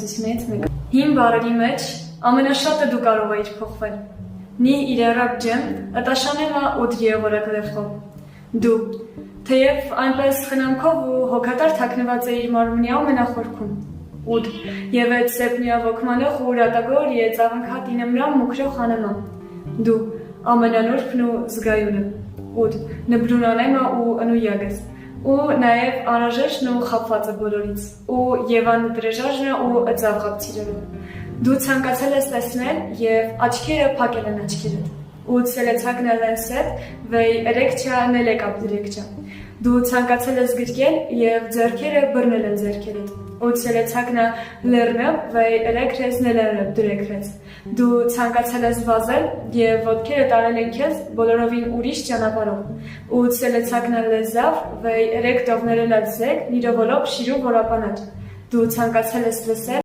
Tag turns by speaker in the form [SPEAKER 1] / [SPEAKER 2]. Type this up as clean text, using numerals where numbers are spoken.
[SPEAKER 1] ստեղծությունից մեկը։ Հին բառերի մեջ ամենաշատը դու կարող էիր փոխվել։ Նի իրարակ ջեմ, ըտաշանելա ուդրիե որակլևխով։ Դու, թեև այնպես խնամքով ու հոգատար թաքնված էիր մարմնի ամենախորքում։ Ուդ, եւ այդ սեպնյա ոգմանող ու ուրատագոր է ծաղանքատինը մրամ մուքրող անեմա։ Դու, ամենանուրբն ու զգայունը։ Ուդ, նբրունանեմա ու ընույագս։ Ու նաև անհրաժեշտն ու խաբվածը բոլորից, ու Եվան դրեժաժնը ու ըծավղապցիրը։ Դու ցանկացել ես տեսնել և աչքերը փակել են աչքերդ, ու ցելեցակնել են սետ, վեյ էրեկչա նելեկապ դիրեկչա։ Դու ցանկացել ես գրկել և ձեռքերը բռնել են ձեռքերդ, ու ցելեցակնա լեռնը, վեյ էրեկրես նելերնը դրեկրեց։ Դու ցանկացել ես վազել և ոտքերը տարել են քեզ բոլորովին ուրիշ ճանապարհով, ու ցելեցակնա լեզավ, վեյ էրեք տովներելած զեկ, նիրովոլոբ շիրու որապանաճ։ Դու ցանկացել ես լսել